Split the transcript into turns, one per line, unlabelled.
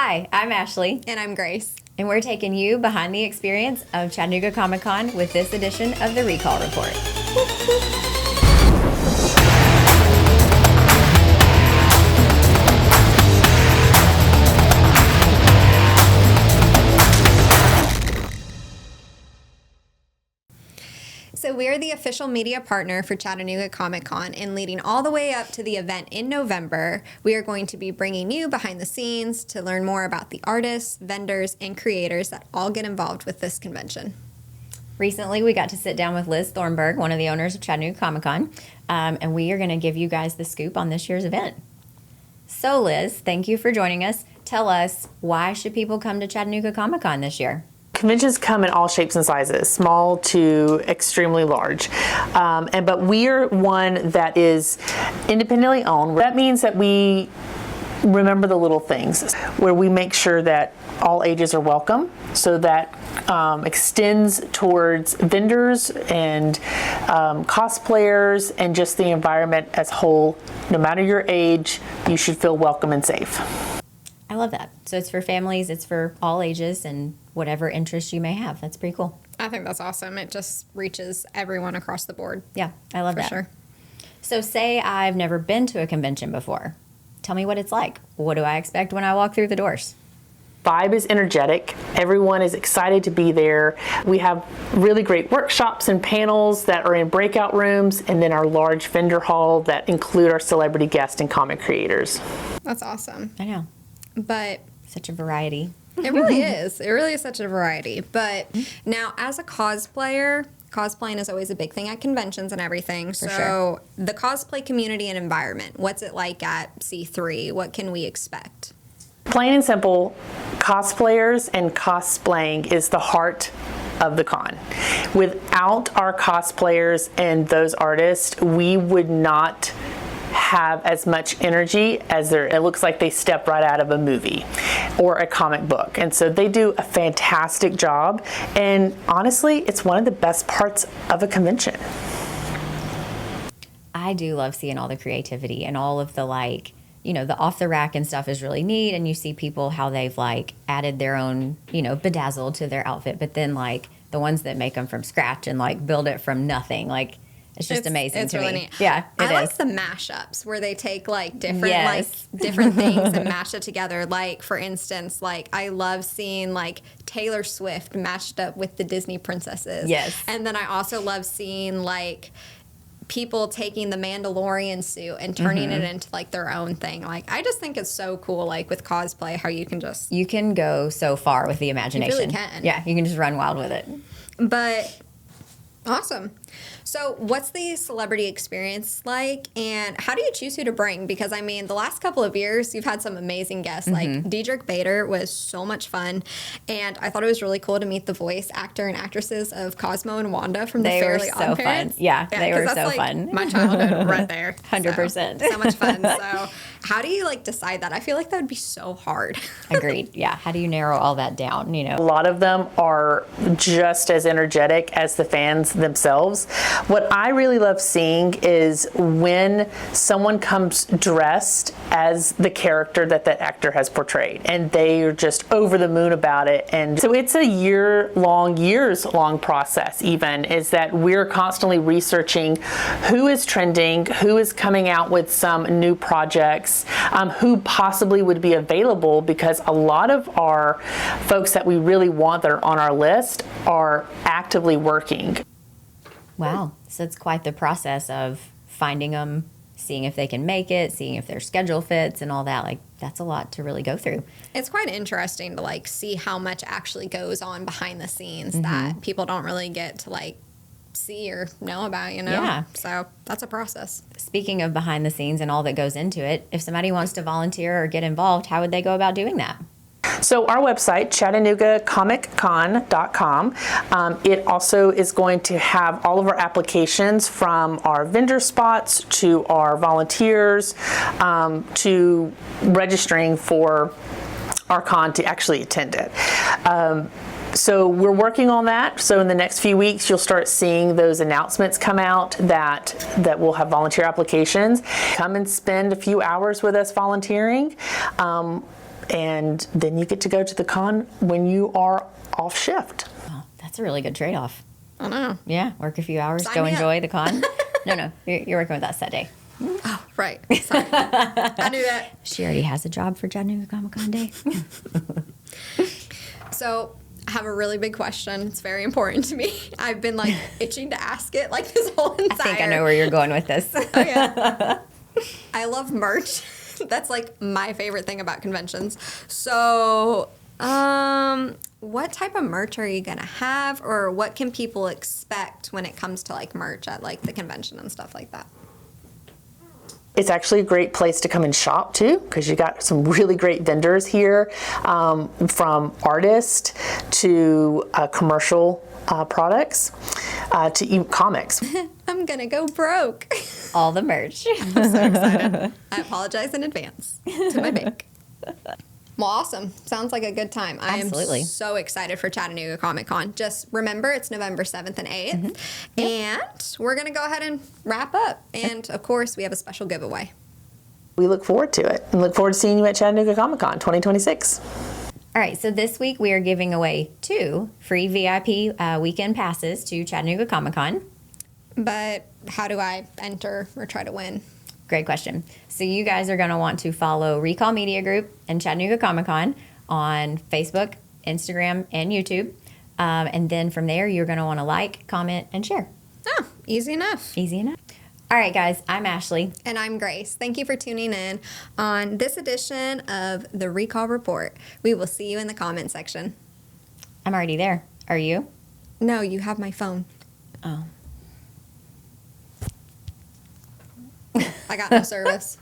Hi, I'm Ashley.
And I'm Grace.
And we're taking you behind the experience of Chattanooga Comic Con with this edition of the Rekall Report.
So we're the official media partner for Chattanooga Comic Con, and leading all the way up to the event in November, we are going to be bringing you behind the scenes to learn more about the artists, vendors, and creators that all get involved with this convention.
Recently, we got to sit down with Liz Thornburgh, one of the owners of Chattanooga Comic Con, and we are going to give you guys the scoop on this year's event. So Liz, thank you for joining us. Tell us, why should people come to Chattanooga Comic Con this year?
Conventions come in all shapes and sizes, small to extremely large. But we're one that is independently owned. That means that we remember the little things, where we make sure that all ages are welcome, so that extends towards vendors and cosplayers and just the environment as a whole. No matter your age, you should feel welcome and safe.
I love that. So it's for families, it's for all ages, and whatever interests you may have. That's pretty cool.
I think that's awesome. It just reaches everyone across the board.
Yeah, I love that.
For sure.
So say I've never been to a convention before. Tell me what it's like. What do I expect when I walk through the doors?
Vibe is energetic. Everyone is excited to be there. We have really great workshops and panels that are in breakout rooms, and then our large vendor hall that include our celebrity guests and comic creators.
That's awesome.
I know.
But
such a variety.
It really is. It really is such a variety. But now, as a cosplayer, cosplaying is always a big thing at conventions and everything.
For
so
sure.
The cosplay community and environment, what's it like at C3? What can we expect?
Plain and simple, cosplayers and cosplaying is the heart of the con. Without our cosplayers and those artists, we would not have as much energy as it looks like they step right out of a movie or a comic book. And so they do a fantastic job. And honestly, it's one of the best parts of a convention.
I do love seeing all the creativity and all of the the off the rack and stuff is really neat. And you see people how they've added their own, bedazzle to their outfit. But then the ones that make them from scratch and build it from nothing, it's just amazing
it's
to
really
me.
Neat.
Yeah,
I like
is.
the mashups where they take different
Yes.
different things and mash it together. For instance, I love seeing Taylor Swift mashed up with the Disney princesses.
Yes.
And then I also love seeing people taking the Mandalorian suit and turning it into their own thing. I just think it's so cool with cosplay how you
can go so far with the imagination.
You really can.
Yeah, you can just run wild with it.
But awesome. So what's the celebrity experience like, and how do you choose who to bring? Because, the last couple of years, you've had some amazing guests. Diedrich Bader was so much fun, and I thought it was really cool to meet the voice actor and actresses of Cosmo and Wanda from the Fairly Odd Parents.
Yeah, they were so fun.
My childhood right there.
100%.
So much fun. So how do you decide that? I feel like that would be so hard.
Agreed. Yeah. How do you narrow all that down,
A lot of them are just as energetic as the fans themselves. What I really love seeing is when someone comes dressed as the character that actor has portrayed, and they are just over the moon about it. And so it's a years-long process even, is that we're constantly researching who is trending, who is coming out with some new projects, who possibly would be available, because a lot of our folks that we really want that are on our list are actively working.
Wow. So it's quite the process of finding them, seeing if they can make it, seeing if their schedule fits and all that. That's a lot to really go through.
It's quite interesting to see how much actually goes on behind the scenes that people don't really get to see or know about,
Yeah.
So that's a process.
Speaking of behind the scenes and all that goes into it, if somebody wants to volunteer or get involved, how would they go about doing that?
So our website, ChattanoogaComicCon.com, it also is going to have all of our applications from our vendor spots to our volunteers to registering for our con to actually attend it. So we're working on that. So in the next few weeks, you'll start seeing those announcements come out that will have volunteer applications. Come and spend a few hours with us volunteering. and then you get to go to the con when you are off shift.
Oh, that's a really good trade-off.
I know.
Yeah, work a few hours,
Sign
go
me up.
enjoy the con. No, you're working with us that day.
Oh, right. Sorry. I knew that.
She already has a job for Chattanooga Comic Con Day.
So I have a really big question. It's very important to me. I've been like itching to ask it like this whole entire.
I think I know where you're going with this.
Okay. I love merch. That's like my favorite thing about conventions. So, what type of merch are you gonna have, or what can people expect when it comes to like merch at like the convention and stuff like that?
It's actually a great place to come and shop too, because you got some really great vendors here, from artists to commercial products to even comics.
I'm gonna go broke.
All the merch.
I'm so excited. I apologize in advance to my bank. Well, awesome. Sounds like a good time.
Absolutely.
I am so excited for Chattanooga Comic Con. Just remember, it's November 7th and 8th.
Mm-hmm.
And we're going to go ahead and wrap up. And, of course, we have a special giveaway.
We look forward to it and look forward to seeing you at Chattanooga Comic Con 2026.
All right, so this week we are giving away 2 free VIP weekend passes to Chattanooga Comic Con.
But how do I enter or try to win?
Great question. So you guys are going to want to follow Rekall Media Group and Chattanooga Comic Con on Facebook, Instagram, and YouTube. And then from there, you're going to want to like, comment, and share.
Oh, easy enough.
Easy enough. All right, guys, I'm Ashley.
And I'm Grace. Thank you for tuning in on this edition of the Rekall Report. We will see you in the comment section.
I'm already there. Are you?
No, you have my phone.
Oh.
I got no service.